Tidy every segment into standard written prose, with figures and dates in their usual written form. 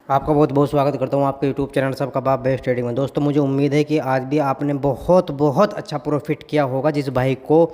आपका बहुत बहुत स्वागत करता हूँ आपके यूट्यूब चैनल सबका बाप बेस्ट ट्रेडिंग में। दोस्तों मुझे उम्मीद है कि आज भी आपने बहुत बहुत अच्छा प्रॉफिट किया होगा। जिस भाई को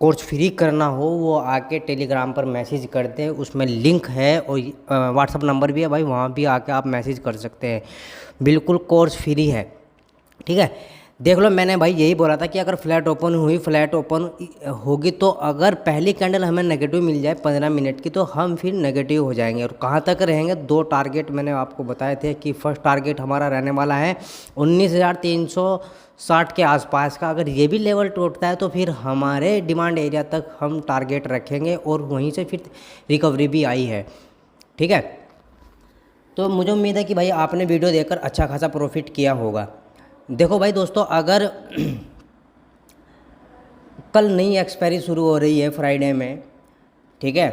कोर्स फ्री करना हो वो आके टेलीग्राम पर मैसेज कर दे, उसमें लिंक है और व्हाट्सअप नंबर भी है भाई, वहाँ भी आके आप मैसेज कर सकते हैं। बिल्कुल कोर्स फ्री है, ठीक है। देख लो, मैंने भाई यही बोला था कि अगर फ्लैट ओपन हुई, फ्लैट ओपन होगी तो अगर पहली कैंडल हमें नेगेटिव मिल जाए 15 मिनट की तो हम फिर नेगेटिव हो जाएंगे। और कहाँ तक रहेंगे, दो टारगेट मैंने आपको बताए थे कि फर्स्ट टारगेट हमारा रहने वाला है 19,360 के आसपास का। अगर ये भी लेवल टूटता है तो फिर हमारे डिमांड एरिया तक हम टारगेट रखेंगे और वहीं से फिर रिकवरी भी आई है, ठीक है। तो मुझे उम्मीद है कि भाई आपने वीडियो देखकर अच्छा खासा प्रॉफिट किया होगा। देखो भाई दोस्तों, अगर कल नई एक्सपायरी शुरू हो रही है फ्राइडे में, ठीक है।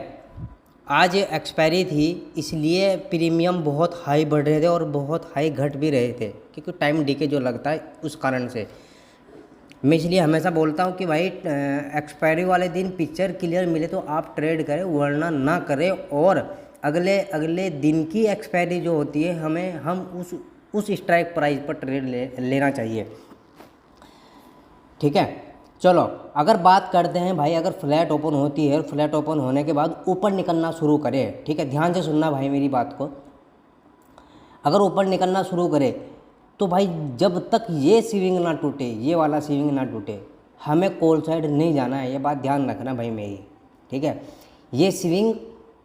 आज एक्सपायरी थी इसलिए प्रीमियम बहुत हाई बढ़ रहे थे और बहुत हाई घट भी रहे थे, क्योंकि टाइम डीके जो लगता है उस कारण से। मैं इसलिए हमेशा बोलता हूँ कि भाई एक्सपायरी वाले दिन पिक्चर क्लियर मिले तो आप ट्रेड करें, वरना ना करें। और अगले अगले दिन की एक्सपायरी जो होती है हम उस स्ट्राइक प्राइस पर ट्रेड लेना चाहिए, ठीक है। चलो अगर बात करते हैं भाई, अगर फ्लैट ओपन होती है, फ्लैट ओपन होने के बाद ऊपर निकलना शुरू करे, ठीक है, ध्यान से सुनना भाई मेरी बात को। अगर ऊपर निकलना शुरू करे तो भाई जब तक ये स्विंग ना टूटे, ये वाला स्विंग ना टूटे, हमें कॉल साइड नहीं जाना है। ये बात ध्यान रखना भाई मेरी, ठीक है। ये स्विंग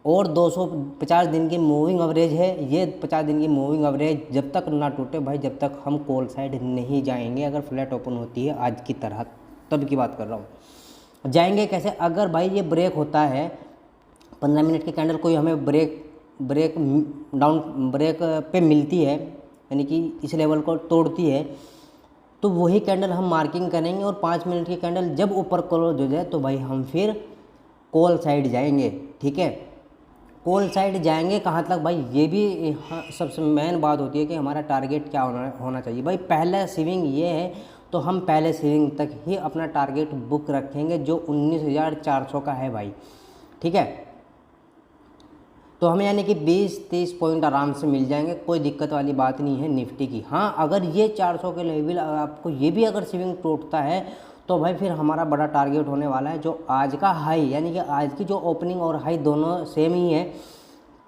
और 250 दिन की मूविंग एवरेज है, ये 50 दिन की मूविंग एवरेज जब तक ना टूटे भाई, जब तक हम कॉल साइड नहीं जाएंगे। अगर फ्लैट ओपन होती है आज की तरह, तब की बात कर रहा हूँ। जाएंगे कैसे? अगर भाई ये ब्रेक होता है 15 मिनट की कैंडल, कोई हमें ब्रेक डाउन ब्रेक पे मिलती है, यानी कि इस लेवल को तोड़ती है, तो वही कैंडल हम मार्किंग करेंगे। और 5 मिनट की कैंडल जब ऊपर क्लोज हो जाए तो भाई हम फिर कॉल साइड जाएंगे, ठीक है। कॉल साइड जाएंगे कहाँ तक भाई, ये भी सबसे मेन बात होती है कि हमारा टारगेट क्या होना चाहिए भाई। पहला स्विंग ये है तो हम पहले स्विंग तक ही अपना टारगेट बुक रखेंगे, जो 19,400 का है भाई, ठीक है। तो हमें यानी कि 20-30 पॉइंट आराम से मिल जाएंगे, कोई दिक्कत वाली बात नहीं है निफ्टी की। हाँ, अगर ये 400 के लेवल आपको ये भी अगर स्विंग टूटता है तो भाई फिर हमारा बड़ा टारगेट होने वाला है, जो आज का हाई, यानी कि आज की जो ओपनिंग और हाई दोनों सेम ही है,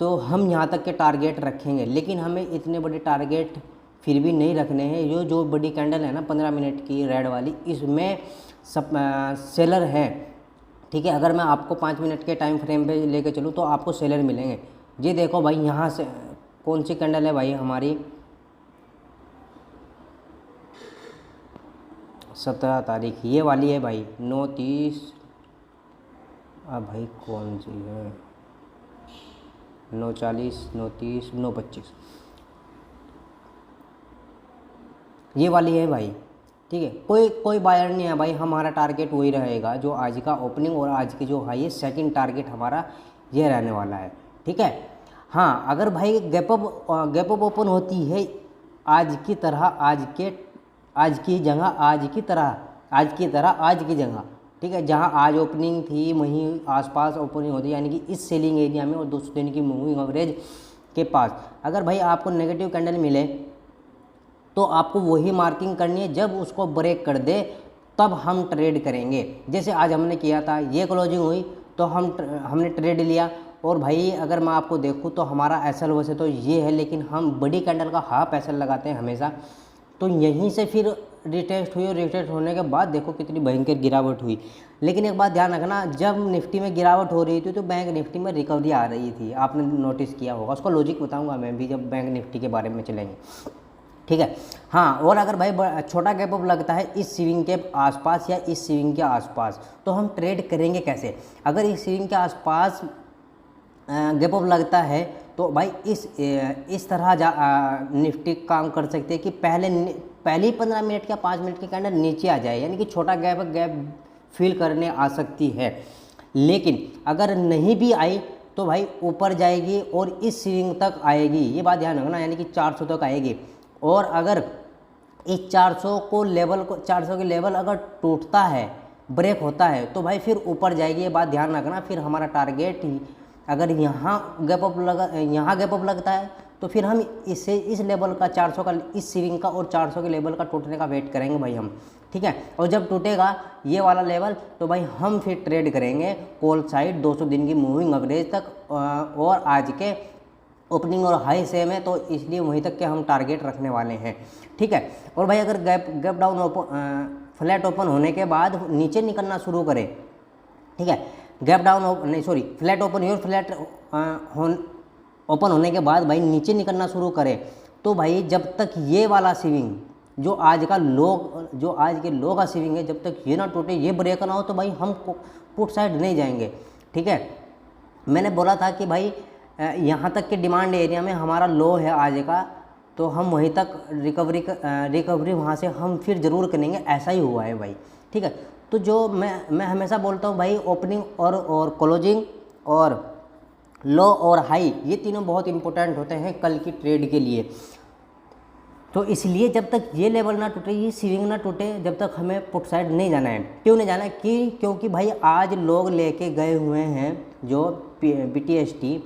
तो हम यहाँ तक के टारगेट रखेंगे। लेकिन हमें इतने बड़े टारगेट फिर भी नहीं रखने हैं। जो बड़ी कैंडल है ना 15 मिनट की रेड वाली, इसमें सब सेलर हैं, ठीक है। अगर मैं आपको 5 मिनट के टाइम फ्रेम पे लेके चलूँ तो आपको सेलर मिलेंगे। ये देखो भाई, यहाँ से कौन सी कैंडल है भाई हमारी, 17 तारीख, ये वाली है भाई 9:30। अब भाई कौन सी है, 9:40, 9:30, 9:25, ये वाली है भाई, ठीक है। कोई बायर नहीं है भाई, हमारा टारगेट वही रहेगा जो आज का ओपनिंग और आज की जो हाई है। सेकंड टारगेट हमारा ये रहने वाला है, ठीक है। हाँ, अगर भाई गैप अप ओपन होती है आज की तरह, आज की तरह आज की जगह, ठीक है, जहाँ आज ओपनिंग थी वहीं आसपास ओपनिंग होती है, यानी कि इस सेलिंग एरिया में और 200 दिन की मूविंग एवरेज के पास। अगर भाई आपको नेगेटिव कैंडल मिले तो आपको वही मार्किंग करनी है, जब उसको ब्रेक कर दे तब हम ट्रेड करेंगे। जैसे आज हमने किया था, ये क्लोजिंग हुई तो हमने ट्रेड लिया। और भाई अगर मैं आपको देखूँ तो हमारा एसएल वैसे तो ये है, लेकिन हम बड़ी कैंडल का हाफ एसएल लगाते हैं हमेशा। तो यहीं से फिर रिटेस्ट हुई और रिटेस्ट होने के बाद देखो कितनी भयंकर गिरावट हुई। लेकिन एक बात ध्यान रखना, जब निफ्टी में गिरावट हो रही थी तो बैंक निफ्टी में रिकवरी आ रही थी, आपने नोटिस किया होगा। उसका लॉजिक बताऊंगा मैं भी जब बैंक निफ्टी के बारे में चलेंगे, ठीक है। हाँ, और अगर भाई छोटा गैप अप लगता है इस स्विंग के आसपास या इस स्विंग के आसपास, तो हम ट्रेड करेंगे कैसे? अगर इस स्विंग के आसपास गैप अप लगता है तो भाई इस तरह निफ्टी काम कर सकते हैं कि पहली 15 मिनट या 5 मिनट की कैंडल नीचे आ जाए, यानी कि छोटा गैप फिल करने आ सकती है। लेकिन अगर नहीं भी आई तो भाई ऊपर जाएगी और इस स्विंग तक आएगी, ये बात ध्यान रखना, यानी कि 400 तक आएगी। और अगर इस 400 के लेवल अगर टूटता है, ब्रेक होता है, तो भाई फिर ऊपर जाएगी, ये बात ध्यान रखना। फिर हमारा टारगेट अगर यहाँ गैप अप लगता है तो फिर हम इसे इस लेवल का 400 का इस स्विंग का और 400 के लेवल का टूटने का वेट करेंगे भाई हम, ठीक है। और जब टूटेगा ये वाला लेवल तो भाई हम फिर ट्रेड करेंगे कॉल साइड 200 दिन की मूविंग एवरेज तक, और आज के ओपनिंग और हाई सेम है तो इसलिए वहीं तक के हम टारगेट रखने वाले हैं, ठीक है। और भाई अगर गैप डाउन फ्लैट ओपन होने के बाद नीचे निकलना शुरू करे, ठीक है, गैप डाउन नहीं सॉरी फ्लैट ओपन हुई और फ्लैट ओपन होने के बाद भाई नीचे निकलना शुरू करे, तो भाई जब तक ये वाला स्विंग जो आज के लो का स्विंग है, जब तक ये ना टूटे, ये ब्रेक ना हो, तो भाई हम पुट साइड नहीं जाएंगे, ठीक है। मैंने बोला था कि भाई यहाँ तक के डिमांड एरिया में हमारा लो है आज का, तो हम वहीं तक रिकवरी वहाँ से हम फिर ज़रूर करेंगे, ऐसा ही हुआ है भाई, ठीक है। तो जो मैं हमेशा बोलता हूँ भाई ओपनिंग और क्लोजिंग और लो और हाई ये तीनों बहुत इंपॉर्टेंट होते हैं कल की ट्रेड के लिए। तो इसलिए जब तक ये लेवल ना टूटे, ये स्विंग ना टूटे, जब तक हमें पुट साइड नहीं जाना है। क्यों नहीं जाना है? क्योंकि भाई आज लोग लेके गए हुए हैं जो BTST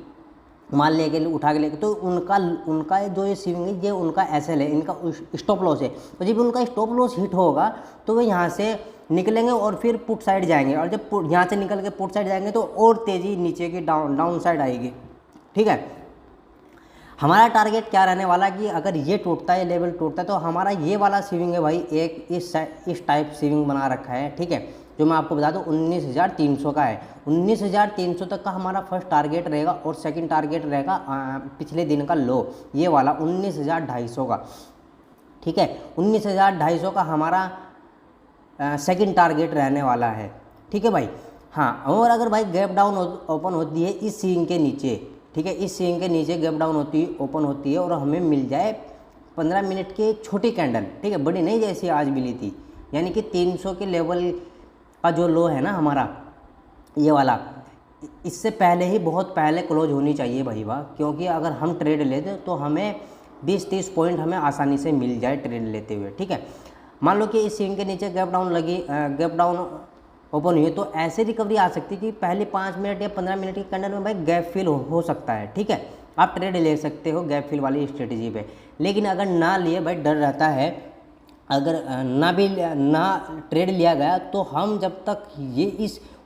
माल लेके उठा के लेके, तो उनका जो ये स्विंग है ये उनका SL है, इनका स्टॉप लॉस है। तो जब उनका स्टॉप लॉस हिट होगा तो वे यहाँ से निकलेंगे और फिर पुट साइड जाएंगे, और जब यहाँ से निकल के पुट साइड जाएंगे तो और तेज़ी नीचे की डाउन साइड आएगी, ठीक है। हमारा टारगेट क्या रहने वाला कि अगर ये टूटता है, लेवल टूटता है, तो हमारा ये वाला स्विंग है भाई, एक इस टाइप स्विंग बना रखा है, ठीक है, जो मैं आपको बता दूं 19,300 का है। 19,300 तक का हमारा फर्स्ट टारगेट रहेगा और सेकंड टारगेट रहेगा पिछले दिन का लो, ये वाला 19,250 का, ठीक है। 19,250 का हमारा सेकंड टारगेट रहने वाला है, ठीक है भाई। हाँ, और अगर भाई गैप डाउन ओपन होती है इस स्विंग के नीचे, ठीक है, इस स्विंग के नीचे गैप डाउन ओपन होती है और हमें मिल जाए 15 मिनट की छोटी कैंडल, ठीक है, बड़ी नहीं जैसी आज मिली थी, यानी कि 300 के लेवल का जो लो है ना हमारा ये वाला, इससे पहले ही बहुत पहले क्लोज होनी चाहिए भाई वाह, क्योंकि अगर हम ट्रेड लेते तो हमें 20-30 पॉइंट हमें आसानी से मिल जाए ट्रेड लेते हुए, ठीक है। मान लो कि इस स्विंग के नीचे गैप डाउन ओपन हुई तो ऐसे रिकवरी आ सकती है कि पहले 5 मिनट या 15 मिनट की कैंडल में भाई गैप फिल हो सकता है, ठीक है। आप ट्रेड ले सकते हो गैप फिल वाली स्ट्रेटजी पे, लेकिन अगर ना लिए भाई डर रहता है, अगर ना ट्रेड लिया गया तो हम जब तक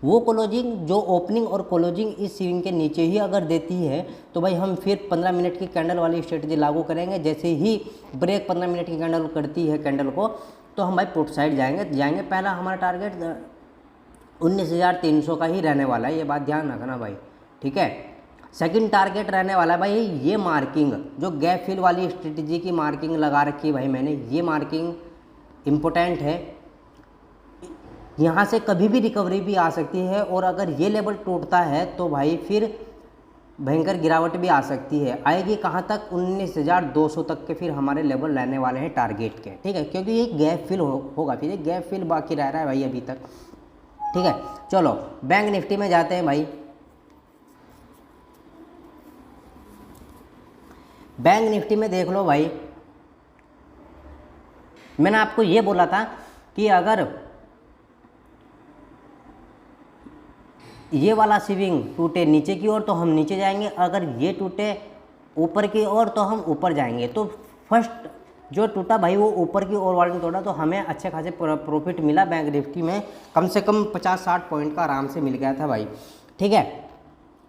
वो क्लोजिंग जो ओपनिंग और क्लोजिंग इस स्विंग के नीचे ही अगर देती है तो भाई हम फिर 15 मिनट की कैंडल वाली स्ट्रेटजी लागू करेंगे। जैसे ही ब्रेक 15 मिनट की कैंडल करती है कैंडल को, तो हम भाई पुट साइड जाएंगे। पहला हमारा टारगेट 19,300 का ही रहने वाला है, ये बात ध्यान रखना भाई, ठीक है। सेकंड टारगेट रहने वाला है भाई ये मार्किंग, जो गैप फिल वाली स्ट्रेटजी की मार्किंग लगा रखी है भाई मैंने, ये मार्किंग इम्पोर्टेंट है। यहाँ से कभी भी रिकवरी भी आ सकती है, और अगर ये लेवल टूटता है तो भाई फिर भयंकर गिरावट भी आ सकती है। आएगी कहाँ तक? 19,200 तक के फिर हमारे लेवल रहने वाले हैं टारगेट के, ठीक है, क्योंकि ये गैप फिल होगा, फिर ये गैप फिल बाकी रह रहा है भाई अभी तक, ठीक है। चलो बैंक निफ्टी में जाते हैं भाई। बैंक निफ्टी में देख लो भाई, मैंने आपको ये बोला था कि अगर ये वाला स्विंग टूटे नीचे की ओर तो हम नीचे जाएंगे, अगर ये टूटे ऊपर की ओर तो हम ऊपर जाएंगे। तो फर्स्ट जो टूटा भाई वो ऊपर की ओर वाले ने तोड़ा, तो हमें अच्छे खासे प्रॉफिट मिला बैंक निफ्टी में, कम से कम 50-60 पॉइंट का आराम से मिल गया था भाई, ठीक है।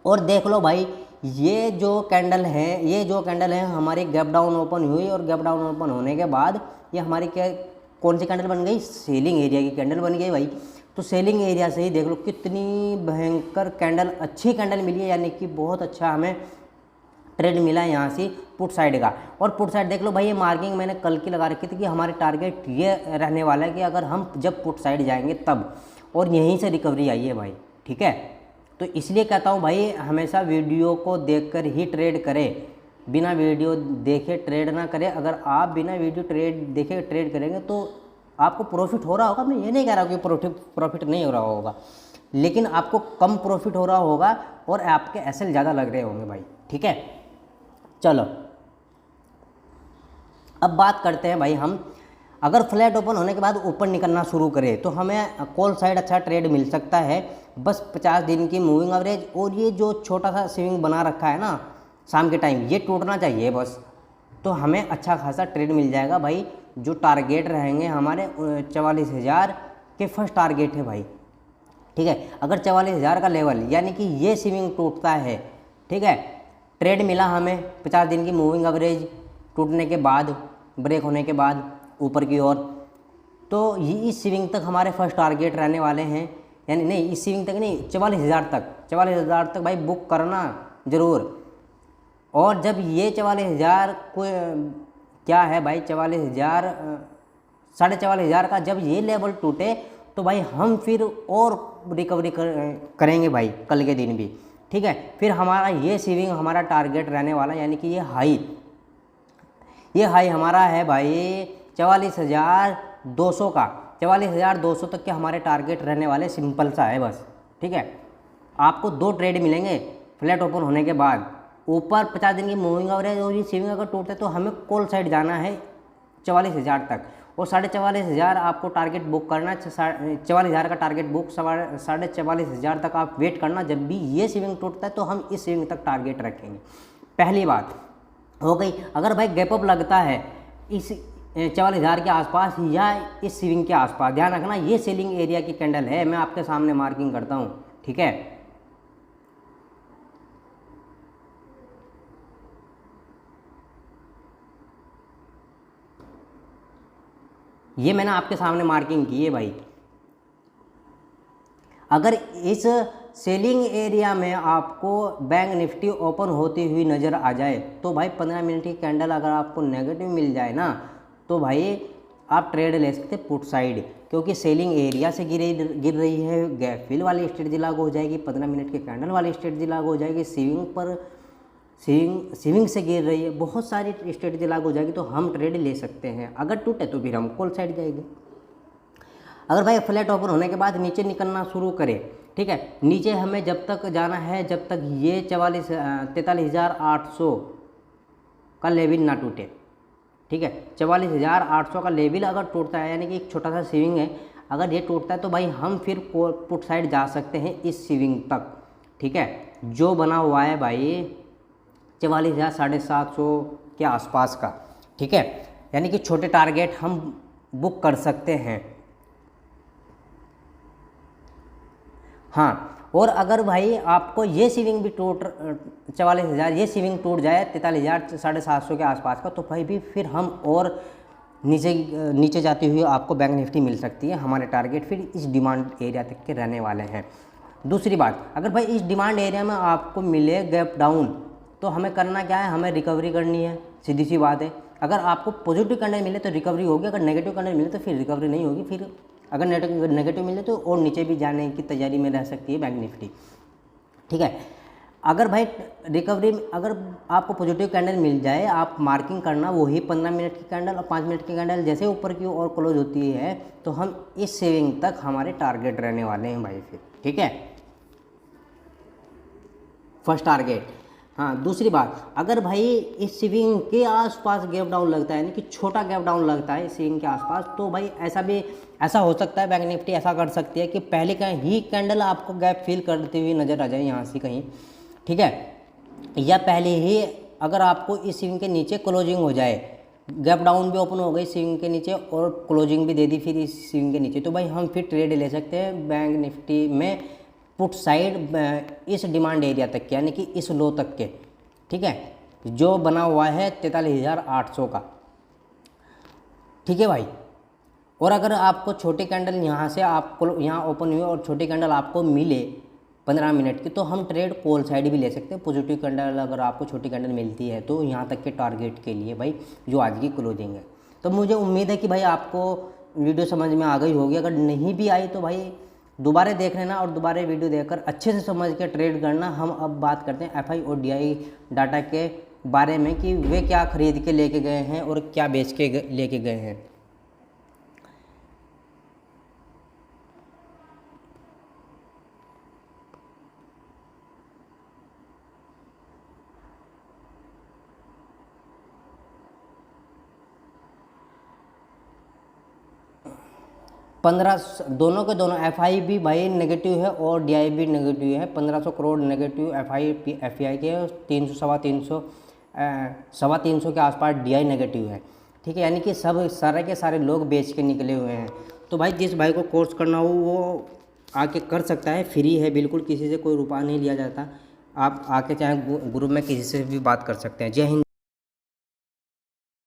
और देख लो भाई ये जो कैंडल है हमारी गैप डाउन ओपन हुई, और गैप डाउन ओपन होने के बाद ये हमारी कौन सी कैंडल बन गई? सेलिंग एरिया की कैंडल बन गई भाई। तो सेलिंग एरिया से ही देख लो कितनी भयंकर कैंडल, अच्छी कैंडल मिली है, यानी कि बहुत अच्छा हमें ट्रेड मिला है यहाँ से पुट साइड का। और पुट साइड देख लो भाई, ये मार्किंग मैंने कल की लगा रखी थी कि हमारे टारगेट ये रहने वाला है कि अगर हम जब पुट साइड जाएंगे तब, और यहीं से रिकवरी आई है भाई, ठीक है। तो इसलिए कहता हूँ भाई हमेशा वीडियो को देखकर ही ट्रेड करें, बिना वीडियो देखे ट्रेड ना करें। अगर आप बिना वीडियो देखे ट्रेड करेंगे तो आपको प्रॉफिट हो रहा होगा, मैं ये नहीं कह रहा हूँ कि प्रॉफिट नहीं हो रहा होगा, लेकिन आपको कम प्रॉफिट हो रहा होगा और आपके एसएल ज़्यादा लग रहे होंगे भाई, ठीक है। चलो अब बात करते हैं भाई हम, अगर फ्लैट ओपन होने के बाद ऊपर निकलना शुरू करें तो हमें कॉल साइड अच्छा ट्रेड मिल सकता है, बस 50 दिन की मूविंग एवरेज और ये जो छोटा सा स्विंग बना रखा है ना शाम के टाइम ये टूटना चाहिए बस, तो हमें अच्छा खासा ट्रेड मिल जाएगा भाई। जो टारगेट रहेंगे हमारे 44,000 के फर्स्ट टारगेट है भाई, ठीक है। अगर 44,000 का लेवल यानी कि ये स्विंग टूटता है, ठीक है, ट्रेड मिला हमें 50 दिन की मूविंग एवरेज टूटने के बाद, ब्रेक होने के बाद ऊपर की ओर, तो ये इस स्विंग तक हमारे फर्स्ट टारगेट रहने वाले हैं, यानी नहीं इस स्विंग तक नहीं, 44,000 तक, 44,000 तक भाई बुक करना ज़रूर। और जब ये 44,000 को क्या है भाई, 44,000 44,500 का जब ये लेवल टूटे तो भाई हम फिर और रिकवरी करेंगे भाई कल के दिन भी, ठीक है। फिर हमारा ये स्विंग हमारा टारगेट रहने वाला, यानी कि ये हाई हमारा है भाई 44,200 का, 44,200 तक के हमारे टारगेट रहने वाले, सिंपल सा है बस, ठीक है। आपको 2 ट्रेड मिलेंगे फ्लैट ओपन होने के बाद, ऊपर 50 दिन की मूविंग एवरेज और ये स्विंग अगर टूटते तो हमें कॉल साइड जाना है 44,000 तक, और 44,500 आपको टारगेट बुक करना, 44,000 का टारगेट बुक, 44,500 तक आप वेट करना। जब भी ये स्विंग टूटता है तो हम इस स्विंग तक टारगेट रखेंगे। पहली बात हो गई। अगर भाई गैप अप लगता है इस 44,000 के आसपास या इस स्विंग के आसपास, ध्यान रखना ये सेलिंग एरिया की कैंडल है, मैं आपके सामने मार्किंग करता हूँ, ठीक है। ये मैंने आपके सामने मार्किंग की है भाई। अगर इस सेलिंग एरिया में आपको बैंक निफ्टी ओपन होती हुई नज़र आ जाए तो भाई 15 मिनट की कैंडल अगर आपको नेगेटिव मिल जाए ना, तो भाई आप ट्रेड ले सकते पुट साइड, क्योंकि सेलिंग एरिया से गिर रही है, गैप फिल वाली स्ट्रेटजी लागू हो जाएगी, 15 मिनट की कैंडल वाली स्ट्रेटजी लागू हो जाएगी, स्विंग से गिर रही है, बहुत सारी स्ट्रेटजी लागू हो जाएगी, तो हम ट्रेड ले सकते हैं। अगर टूटे तो फिर हम कॉल साइड जाएंगे। अगर भाई फ्लैट ओपन होने के बाद नीचे निकलना शुरू करे, ठीक है, नीचे हमें जब तक जाना है जब तक ये 43,800 का लेवल ना टूटे, ठीक है। 44,800 का लेवल अगर टूटता है, यानी कि एक छोटा सा स्विंग है, अगर ये टूटता है तो भाई हम फिर पुट साइड जा सकते हैं इस स्विंग तक, ठीक है, जो बना हुआ है भाई 44,750 के आसपास का, ठीक है। यानी कि छोटे टारगेट हम बुक कर सकते हैं। हाँ, और अगर भाई आपको ये स्विंग भी 44,000 ये स्विंग टूट जाए 43,750 के आसपास का, तो भाई भी फिर हम और नीचे जाती हुई आपको बैंक निफ्टी मिल सकती है। हमारे टारगेट फिर इस डिमांड एरिया तक के रहने वाले हैं। दूसरी बात, अगर भाई इस डिमांड एरिया में आपको मिले गैप डाउन, तो हमें करना क्या है, हमें रिकवरी करनी है, सीधी सी बात है। अगर आपको पॉजिटिव कैंडल मिले तो रिकवरी होगी, अगर नेगेटिव कैंडल मिले तो फिर रिकवरी नहीं होगी। फिर अगर नेगेटिव मिले तो और नीचे भी जाने की तैयारी में रह सकती है बैंक निफ्टी, ठीक है। अगर भाई रिकवरी, अगर आपको पॉजिटिव कैंडल मिल जाए, आप मार्किंग करना वही 15 मिनट की कैंडल और 5 मिनट की कैंडल जैसे ऊपर की ओर क्लोज होती है, तो हम इस सेविंग तक हमारे टारगेट रहने वाले हैं भाई फिर, ठीक है, फर्स्ट टारगेट। हाँ, दूसरी बात, अगर भाई इस स्विंग के आसपास गैप डाउन लगता है, यानी कि छोटा गैप डाउन लगता है स्विंग के आसपास, तो भाई ऐसा हो सकता है, बैंक निफ्टी ऐसा कर सकती है कि पहले का ही कैंडल आपको गैप फिल करती हुई नज़र आ जाए यहाँ से कहीं, ठीक है, या पहले ही अगर आपको इस स्विंग के नीचे क्लोजिंग हो जाए, गैप डाउन भी ओपन हो गई स्विंग के नीचे और क्लोजिंग भी दे दी फिर इस स्विंग के नीचे, तो भाई हम फिर ट्रेड ले सकते हैं बैंक निफ्टी में पुट साइड इस डिमांड एरिया तक के, यानी कि इस लो तक के, ठीक है, जो बना हुआ है 43,800 का, ठीक है भाई। और अगर आपको छोटी कैंडल यहाँ से आपको यहाँ ओपन हुई और छोटी कैंडल आपको मिले 15 मिनट की, तो हम ट्रेड कॉल साइड भी ले सकते हैं। पॉजिटिव कैंडल अगर आपको छोटी कैंडल मिलती है तो यहाँ तक के टारगेट के लिए भाई, जो आज की क्लोजिंग है। तो मुझे उम्मीद है कि भाई आपको वीडियो समझ में आ गई होगी। अगर नहीं भी आई तो भाई दोबारा देख लेना और दोबारा वीडियो देखकर अच्छे से समझ के ट्रेड करना। हम अब बात करते हैं एफआई और डीआई डाटा के बारे में कि वे क्या खरीद के लेके गए हैं और क्या बेच के लेके गए हैं। 15 दोनों के दोनों FI भी भाई नेगेटिव है और DI भी नेगेटिव है। 1500 करोड़ नेगेटिव FI के, 300 सवा 300 के आसपास DI नेगेटिव है, ठीक है। यानी कि सब सारे के सारे लोग बेच के निकले हुए हैं। तो भाई जिस भाई को कोर्स करना हो वो आके कर सकता है, फ्री है बिल्कुल, किसी से कोई रुपया नहीं लिया जाता। आप आके चाहे ग्रुप में किसी से भी बात कर सकते हैं। जय हिंद।